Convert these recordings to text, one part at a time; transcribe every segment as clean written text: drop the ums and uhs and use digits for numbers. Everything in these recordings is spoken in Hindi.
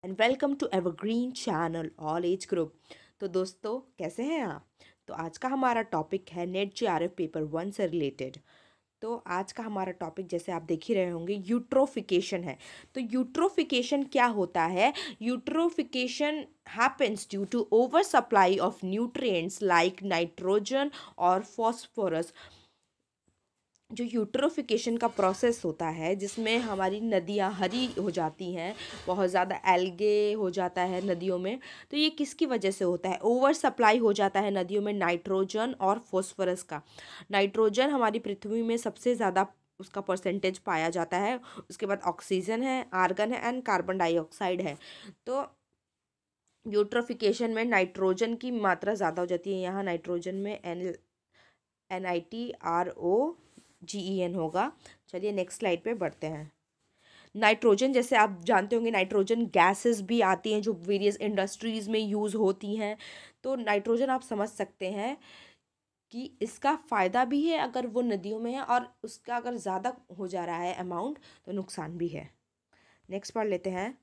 And welcome to evergreen channel all age group. तो दोस्तों कैसे हैं आप। तो आज का हमारा टॉपिक है नेट जेआरएफ पेपर 1 से रिलेटेड। तो आज का हमारा टॉपिक जैसे आप देख ही रहे होंगे यूट्रोफिकेशन है। तो यूट्रोफिकेशन क्या होता है। Eutrophication happens due to over supply of nutrients like nitrogen और फॉस्फोरस। जो यूट्रोफिकेशन का प्रोसेस होता है जिसमें हमारी नदियाँ हरी हो जाती हैं, बहुत ज़्यादा एल्गे हो जाता है नदियों में। तो ये किसकी वजह से होता है। ओवर सप्लाई हो जाता है नदियों में नाइट्रोजन और फॉस्फोरस का। नाइट्रोजन हमारी पृथ्वी में सबसे ज़्यादा उसका परसेंटेज पाया जाता है। उसके बाद ऑक्सीजन है, आर्गन है एंड कार्बन डाइऑक्साइड है। तो यूट्रोफिकेशन में नाइट्रोजन की मात्रा ज़्यादा हो जाती है। यहाँ नाइट्रोजन में NitroGen होगा। चलिए नेक्स्ट स्लाइड पे बढ़ते हैं। नाइट्रोजन जैसे आप जानते होंगे नाइट्रोजन गैसेस भी आती हैं जो वेरियस इंडस्ट्रीज़ में यूज़ होती हैं। तो नाइट्रोजन आप समझ सकते हैं कि इसका फ़ायदा भी है अगर वो नदियों में है, और उसका अगर ज़्यादा हो जा रहा है अमाउंट तो नुकसान भी है। नेक्स्ट पढ़ लेते हैं।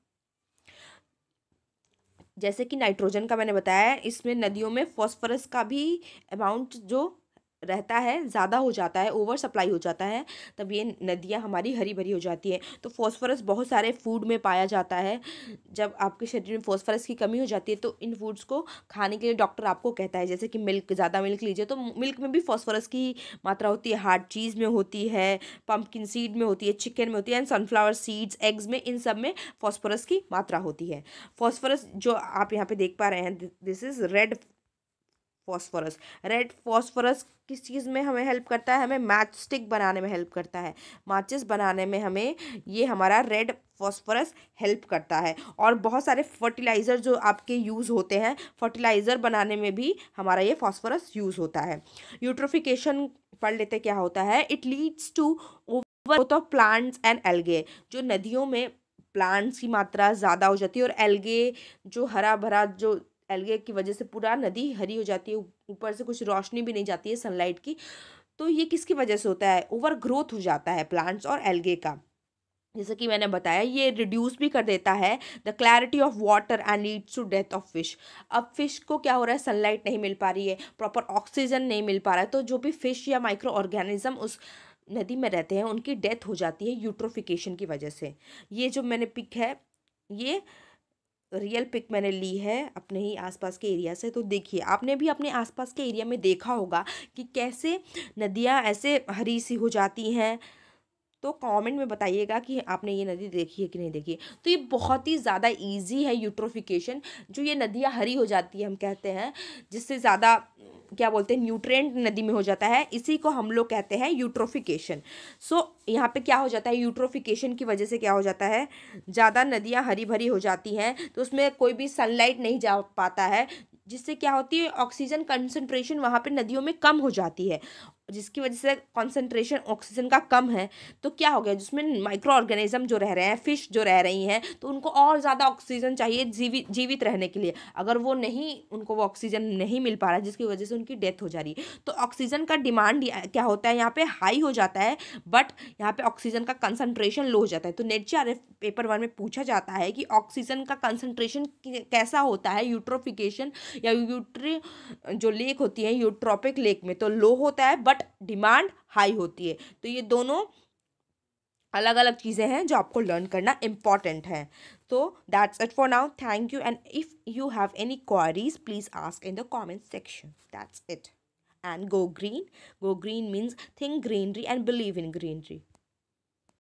जैसे कि नाइट्रोजन का मैंने बताया, इसमें नदियों में फॉस्फोरस का भी अमाउंट जो रहता है ज़्यादा हो जाता है, ओवर सप्लाई हो जाता है, तब ये नदियाँ हमारी हरी भरी हो जाती हैं। तो फॉस्फोरस बहुत सारे फूड में पाया जाता है। जब आपके शरीर में फॉस्फोरस की कमी हो जाती है तो इन फूड्स को खाने के लिए डॉक्टर आपको कहता है, जैसे कि मिल्क, ज़्यादा मिल्क लीजिए। तो मिल्क में भी फॉस्फोरस की मात्रा होती है, हार्ड चीज़ में होती है, पम्पकिन सीड में होती है, चिकन में होती है एंड सनफ्लावर सीड्स, एग्स में, इन सब में फॉस्फोरस की मात्रा होती है। फॉस्फोरस जो आप यहाँ पे देख पा रहे हैं, this is red phosphorus. Red phosphorus किस चीज़ में हमें हेल्प करता है, हमें मैच स्टिक बनाने में हेल्प करता है, माचिस बनाने में हमें ये हमारा रेड फॉस्फोरस हेल्प करता है। और बहुत सारे फर्टिलाइज़र जो आपके यूज़ होते हैं, फर्टिलाइज़र बनाने में भी हमारा ये फॉस्फोरस यूज़ होता है। यूट्रोफिकेशन पढ़ लेते क्या होता है। It leads to over growth of plants and algae. जो नदियों में प्लांट्स की मात्रा ज़्यादा हो जाती है और एल्गे जो हरा भरा, जो एल्गे की वजह से पूरा नदी हरी हो जाती है, ऊपर से कुछ रोशनी भी नहीं जाती है सनलाइट की। तो ये किसकी वजह से होता है, ओवर ग्रोथ हो जाता है प्लांट्स और एल्गे का। जैसे कि मैंने बताया ये रिड्यूस भी कर देता है the clarity of water and leads to death of fish. अब फिश को क्या हो रहा है, सनलाइट नहीं मिल पा रही है, प्रॉपर ऑक्सीजन नहीं मिल पा रहा है, तो जो भी फिश या माइक्रो ऑर्गेनिज्म उस नदी में रहते हैं उनकी डेथ हो जाती है यूट्रोफिकेशन की वजह से। ये जो मैंने पिक है, ये रियल पिक मैंने ली है अपने ही आसपास के एरिया से। तो देखिए आपने भी अपने आसपास के एरिया में देखा होगा कि कैसे नदियाँ ऐसे हरी सी हो जाती हैं। तो कमेंट में बताइएगा कि आपने ये नदी देखी है कि नहीं देखी है। तो ये बहुत ही ज़्यादा इजी है यूट्रोफिकेशन। जो ये नदियाँ हरी हो जाती है हम कहते हैं, जिससे ज़्यादा क्या बोलते हैं न्यूट्रिएंट नदी में हो जाता है, इसी को हम लोग कहते हैं यूट्रोफिकेशन। सो यहाँ पे क्या हो जाता है, यूट्रोफिकेशन की वजह से क्या हो जाता है, ज़्यादा नदियाँ हरी भरी हो जाती हैं तो उसमें कोई भी सनलाइट नहीं जा पाता है, जिससे क्या होती है ऑक्सीजन कंसंट्रेशन वहाँ पे नदियों में कम हो जाती है, जिसकी वजह से कंसंट्रेशन ऑक्सीजन का कम है। तो क्या हो गया, जिसमें माइक्रो ऑर्गेनिज्म जो रह रहे हैं, फिश जो रह रही हैं, तो उनको और ज़्यादा ऑक्सीजन चाहिए जीवित रहने के लिए। अगर वो नहीं, उनको वो ऑक्सीजन नहीं मिल पा रहा है जिसकी वजह से उनकी डेथ हो जा रही है। तो ऑक्सीजन का डिमांड क्या होता है यहाँ पे, हाई हो जाता है, बट यहाँ पे ऑक्सीजन का कंसंट्रेशन लो हो जाता है। तो नेट जेआरएफ पेपर 1 में पूछा जाता है कि ऑक्सीजन का कंसंट्रेशन कैसा होता है यूट्रोफिकेशन या यूट्री जो लेक होती है यूट्रोपिक लेक में, तो लो होता है बट डिमांड हाई होती है। तो ये दोनों अलग अलग चीज़ें हैं जो आपको लर्न करना इम्पॉर्टेंट है। तो that's it for now, thank you, and if you have any queries please ask in the comment section. That's it, and go green. Go green means think greenery and believe in greenery.